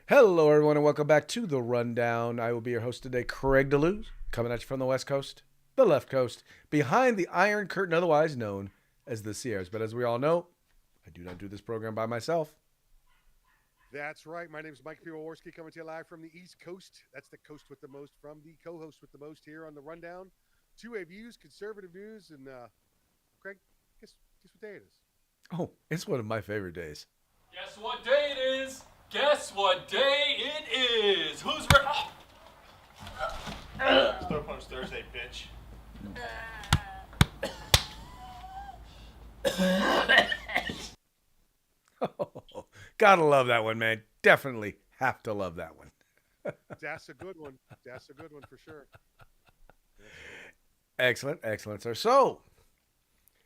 Hello, everyone, and welcome back to the Rundown. I will be your host today, Craig DeLuz, coming at you from the West Coast, the left coast, behind the Iron Curtain, otherwise known as the Sierras. But as we all know, I do not do this program by myself. That's right. My name is Mike Piwowarski coming to you live from the East Coast. That's the coast with the most from the co-host with the most here on the Rundown. Two-way views, conservative news, and Craig, guess what day it is? Oh, it's one of my favorite days. Guess what day it is? Guess what day it is? Who's ready? Throw punch Thursday, bitch. Gotta love that one, man. Definitely have to love that one. That's a good one. That's a good one for sure. Excellent, excellent, sir. So,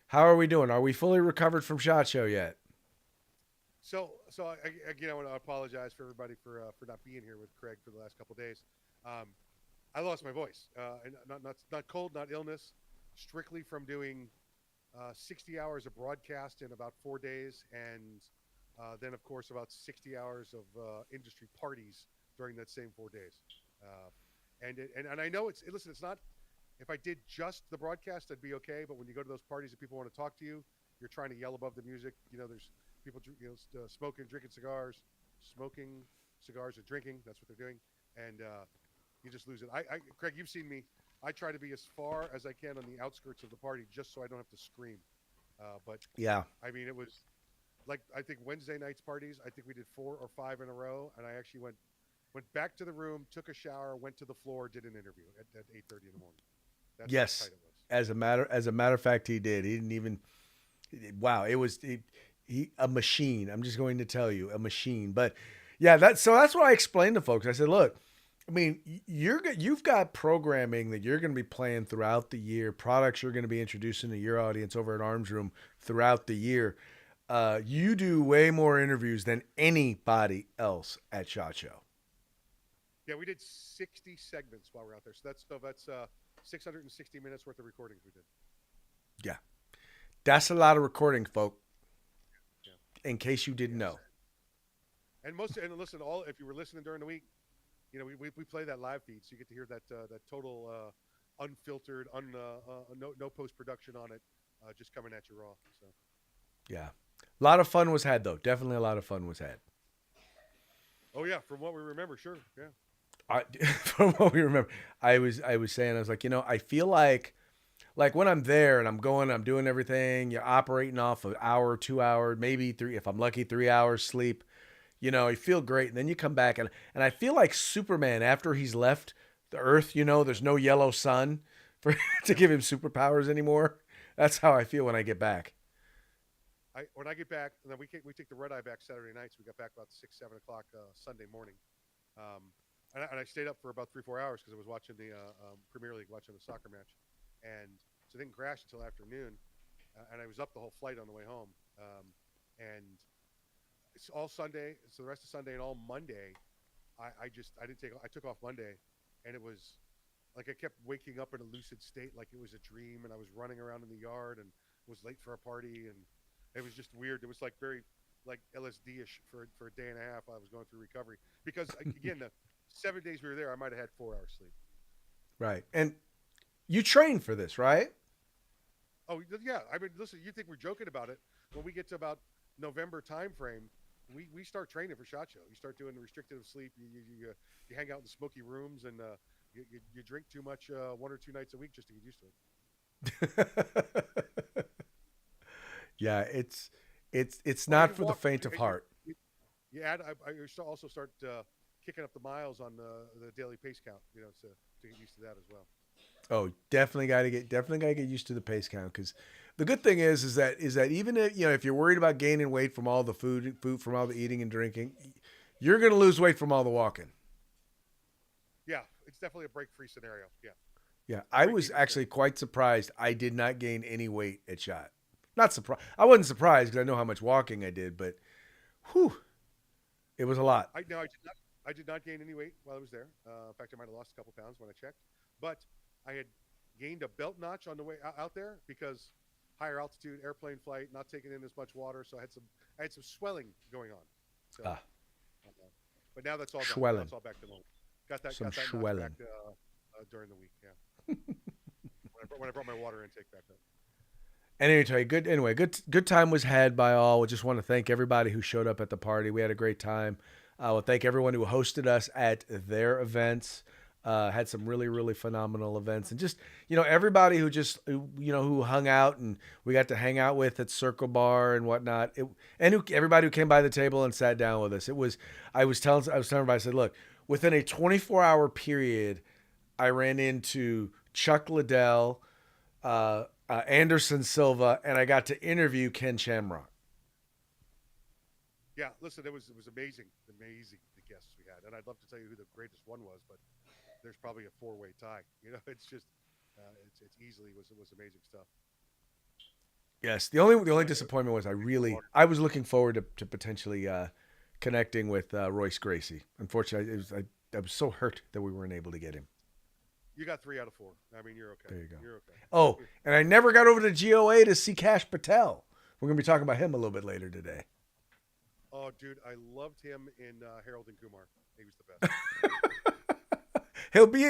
how are we doing? Are we fully recovered from SHOT Show yet? Again, I want to apologize for everybody for not being here with Craig for the last couple of days. Um, I lost my voice, and not cold, not illness, strictly from doing 60 hours of broadcast in about 4 days, and then of course about 60 hours of industry parties during that same 4 days. And I know listen, it's not. If I did just the broadcast, I'd be okay. But when you go to those parties and people want to talk to you, you're trying to yell above the music. There's people smoking, drinking cigars, smoking cigars and drinking. That's what they're doing, and you just lose it. Craig, you've seen me. I try to be as far as I can on the outskirts of the party, just so I don't have to scream. But Yeah. I mean, it was like I think Wednesday nights parties. I think we did 4 or 5 in a row, and I actually went back to the room, took a shower, went to the floor, did an interview at 8:30 in the morning. That's how Yes. tight it was. As a matter of fact, he did. He didn't even. Wow, it was a machine. I'm just going to tell you, a machine. But yeah, that's what I explained to folks. I said, look, I mean, you've got programming that you're going to be playing throughout the year, products you're going to be introducing to your audience over at Arms Room throughout the year. You do way more interviews than anybody else at SHOT Show. Yeah, we did 60 segments while we are out there. So that's 660 minutes worth of recordings we did. Yeah, that's a lot of recording, folk. Yeah. In case you didn't Yes. know. And listen, all if you were listening during the week, we play that live feed, so you get to hear that total unfiltered, no post production on it, just coming at you raw. So Yeah, a lot of fun was had though. Definitely a lot of fun was had. oh yeah, from what we remember, sure, yeah. From what we remember, I was saying, I was like, I feel like when I'm there and I'm doing everything, you're operating off an hour, 2 hours, maybe three, if I'm lucky, 3 hours sleep. You feel great, and then you come back and I feel like Superman after he's left the Earth. There's no yellow sun for to give him superpowers anymore. That's how I feel when I get back. When I get back, and then we take the red eye back Saturday nights. We got back about 6, 7 o'clock Sunday morning, um, and I stayed up for about 3, 4 hours because I was watching the Premier League, watching the soccer match, and so I didn't crash until afternoon, and I was up the whole flight on the way home, and it's all Sunday, so the rest of Sunday and all Monday, I took off Monday, and it was like I kept waking up in a lucid state, like it was a dream, and I was running around in the yard and was late for a party, and it was just weird. It was like very like LSD ish for a day and a half. I was going through recovery because again, the 7 days we were there, I might have had 4 hours sleep. Right, and you train for this, right? Oh yeah, I mean, listen, you think we're joking about it? When we get to about November time frame, we start training for SHOT Show. You start doing the restrictive sleep. You hang out in the smoky rooms, and you drink too much 1 or 2 nights a week just to get used to it. Yeah, it's Oh, not you for the walk. faint of heart. You add. Also start kicking up the miles on the daily pace count. So to get used to that as well. Oh, definitely got to get used to the pace count, because the good thing is that even if you're worried about gaining weight from all the food from all the eating and drinking, you're gonna lose weight from all the walking. Yeah, it's definitely a break-free scenario. Yeah, Yeah, I was break-even actually scenario. quite surprised. I did not gain any weight at shot. Not surprised. I wasn't surprised because I know how much walking I did, but whew, it was a lot. I no, I did not. I did not gain any weight while I was there. In fact, I might have lost a couple pounds when I checked. But I had gained a belt notch on the way out there because higher altitude airplane flight, not taking in as much water, so I had some swelling going on. So, Ah, uh, But now that's all done. Now Schwellen. it's all back to normal. Got that Some knocked Schwellen. back during the week. Yeah. when I brought my water intake back up. Anyway, good time was had by all. We just want to thank everybody who showed up at the party. We had a great time. We'll thank everyone who hosted us at their events. Had some really, really phenomenal events, and just everybody who hung out and we got to hang out with at Circle Bar and whatnot. Everybody who came by the table and sat down with us. I was telling everybody, I said, look, within a 24-hour period, I ran into Chuck Liddell, Anderson Silva, and I got to interview Ken Shamrock. Yeah, listen, it was amazing the guests we had, and I'd love to tell you who the greatest one was, but there's probably a 4-way tie. It's just it's easily was amazing stuff. Yes, the only disappointment was I was looking forward to potentially connecting with Royce Gracie. Unfortunately, I was so hurt that we weren't able to get him. You got 3 out of 4. I mean, you're okay. There you go. You're okay. Oh, and I never got over to GOA to see Cash Patel. We're gonna be talking about him a little bit later today. Oh, dude, I loved him in Harold and Kumar. He was the best. He'll be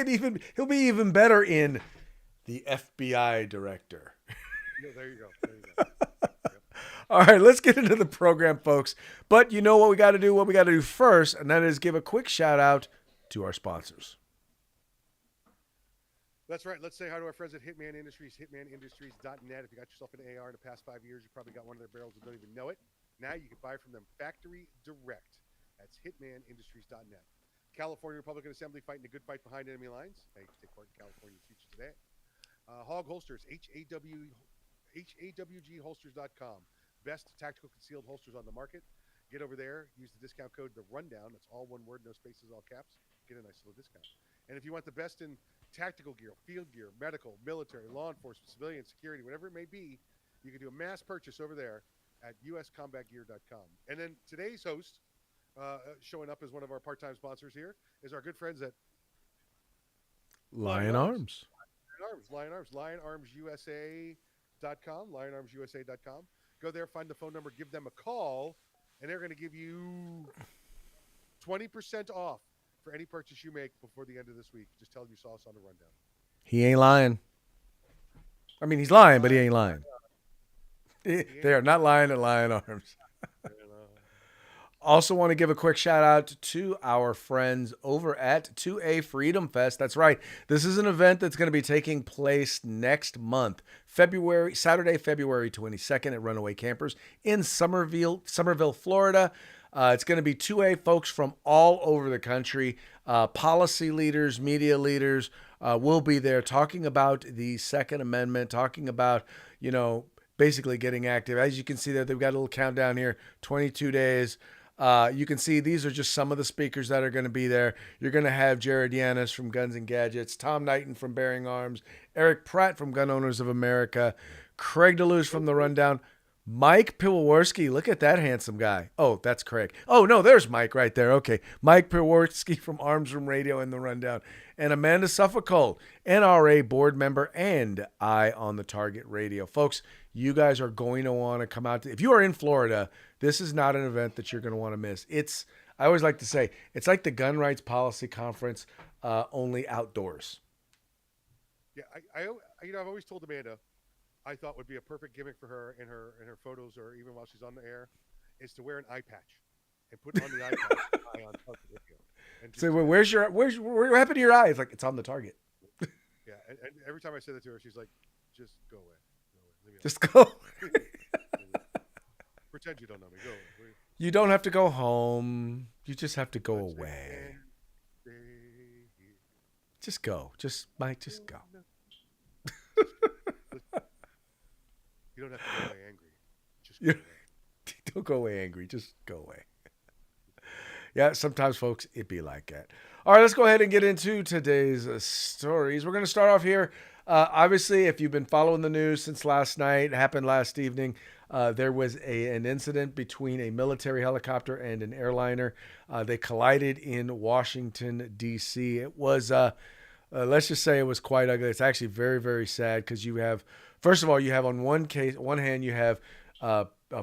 even better in The FBI Director. Yeah, there you go. Yep. All right, let's get into the program, folks. But you know what we got to do? What we got to do first, and that is give a quick shout out to our sponsors. That's right. Let's say hi to our friends at Hitman Industries, hitmanindustries.net. If you got yourself an AR in the past 5 years, you probably got one of their barrels and don't even know it. Now you can buy from them factory direct. That's hitmanindustries.net. California Republican Assembly fighting a good fight behind enemy lines. Hey, take part in California's future today. Hog Holsters, HAWGholsters.com. Best tactical concealed holsters on the market. Get over there. Use the discount code The Rundown. That's all one word, no spaces, all caps. Get a nice little discount. And if you want the best in tactical gear, field gear, medical, military, law enforcement, civilian, security, whatever it may be, you can do a mass purchase over there at uscombatgear.com. And then today's host, showing up as one of our part-time sponsors here, is our good friends at Lion Arms. Lion Arms. LionArmsUSA.com. LionArmsUSA.com. Go there, find the phone number, give them a call, and they're going to give you 20% off for any purchase you make before the end of this week. Just tell them you saw us on the Rundown. He ain't lying. I mean, he's lying, but he ain't lying. They are not lying at Lion Arms. Also want to give a quick shout out to our friends over at 2A Freedom Fest. That's right. This is an event that's going to be taking place next month, Saturday, February 22nd at Runaway Campers in Somerville, Florida. It's going to be 2A folks from all over the country. Policy leaders, media leaders will be there talking about the Second Amendment, talking about, basically getting active. As you can see there, they've got a little countdown here, 22 days. You can see these are just some of the speakers that are going to be there. You're going to have Jared Yanis from Guns and Gadgets, Tom Knighton from Bearing Arms, Eric Pratt from Gun Owners of America, Craig DeLuz from The Rundown, Mike Piwowarski. Look at that handsome guy. Oh, that's Craig. Oh, no, there's Mike right there. Okay. Mike Piwowarski from Arms Room Radio and The Rundown, and Amanda Suffolk, NRA board member and Eye on the Target Radio. Folks, you guys are going to want to come out. If you are in Florida, this is not an event that you're going to want to miss. I always like to say, it's like the Gun Rights Policy Conference, only outdoors. Yeah, I've always told Amanda, I thought would be a perfect gimmick for her in her photos or even while she's on the air, is to wear an eye patch and put on the eye patch eye on top of the video. So what happened to your eye? It's like, it's on the target. Yeah, and every time I say that to her, she's like, just go away. Just go. Pretend you don't know me. Go away. You don't have to go home. You just have to go away. Just go. Mike, just go. You don't have to go away angry. Just go away. Don't go away angry. Just go away. Yeah, sometimes, folks, it be like that. All right, let's go ahead and get into today's stories. We're going to start off here. Obviously, if you've been following the news since last night, it happened last evening, there was an incident between a military helicopter and an airliner. They collided in Washington, D.C. It was, let's just say it was quite ugly. It's actually very, very sad because first of all, you have on one hand, you have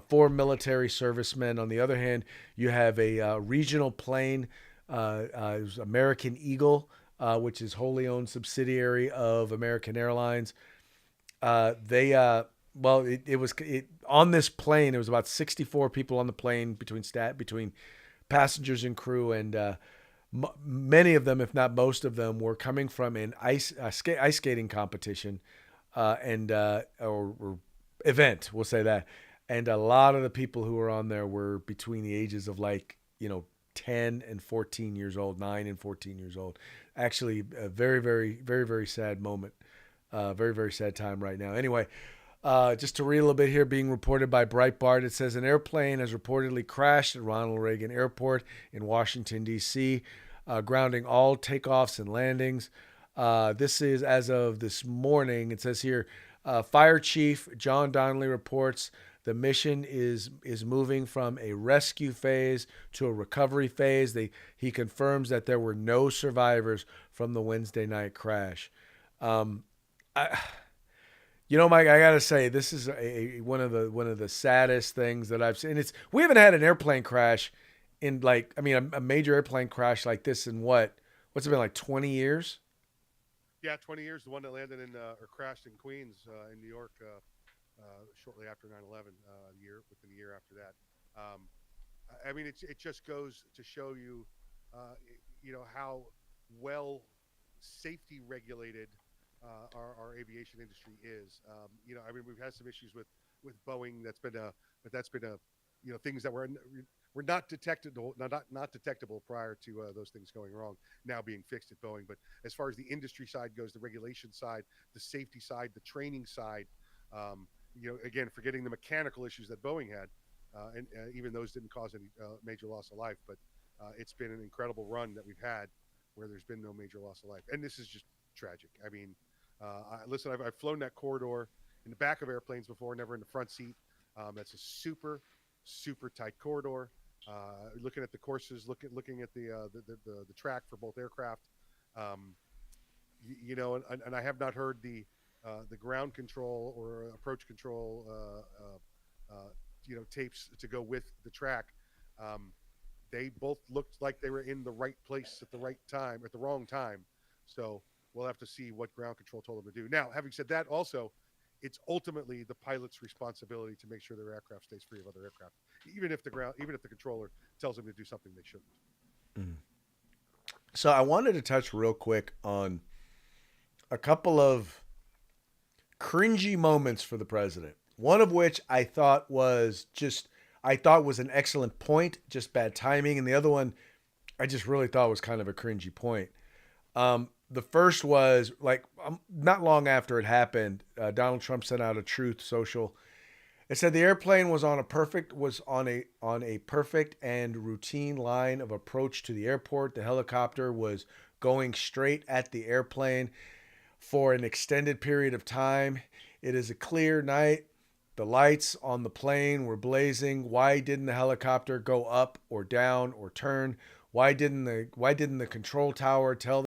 4 military servicemen. On the other hand, you have a regional plane It was American Eagle, which is wholly owned subsidiary of American Airlines. On this plane. It was about 64 people on the plane between passengers and crew, and many of them, if not most of them, were coming from an ice skating competition or event. We'll say that. And a lot of the people who were on there were between the ages of 10 and 14 years old, 9 and 14 years old. Actually, a very, very, very, very sad moment. Very, very sad time right now. Anyway, just to read a little bit here, being reported by Breitbart, it says an airplane has reportedly crashed at Ronald Reagan Airport in Washington, D.C., grounding all takeoffs and landings. This is as of this morning. It says here, Fire Chief John Donnelly reports the mission is moving from a rescue phase to a recovery phase. He confirms that there were no survivors from the Wednesday night crash. Mike, I gotta say, this is one of the saddest things that I've seen. We haven't had an airplane crash in a major airplane crash like this in what's it been, like 20 years? Yeah, 20 years. The one that landed or crashed in Queens, in New York, shortly after 9/11, within a year after that. It just goes to show you, how well safety regulated our aviation industry is. We've had some issues with Boeing. That's been things that were not detectable, not detectable prior to those things going wrong, now being fixed at Boeing. But as far as the industry side goes, the regulation side, the safety side, the training side, again, forgetting the mechanical issues that Boeing had, and even those didn't cause any major loss of life. But it's been an incredible run that we've had where there's been no major loss of life. And this is just tragic. Listen, I've flown that corridor in the back of airplanes before, never in the front seat. That's a super, super tight corridor. Looking at the courses, looking at the track for both aircraft, and I have not heard the ground control or approach control tapes to go with the track. They both looked like they were in the right place at the right time at the wrong time. So we'll have to see what ground control told them to do. Now, having said that, also, it's ultimately the pilot's responsibility to make sure their aircraft stays free of other aircraft, even if the controller tells them to do something they shouldn't. Mm. So I wanted to touch real quick on a couple of cringy moments for the president. One of which I thought was an excellent point, just bad timing, and the other one I just really thought was kind of a cringy point. The first was not long after it happened, Donald Trump sent out a Truth Social. It said the airplane was on a perfect and routine line of approach to the airport. The helicopter was going straight at the airplane for an extended period of time. It is a clear night. The lights on the plane were blazing. Why didn't the helicopter go up or down or turn? Why didn't the control tower tell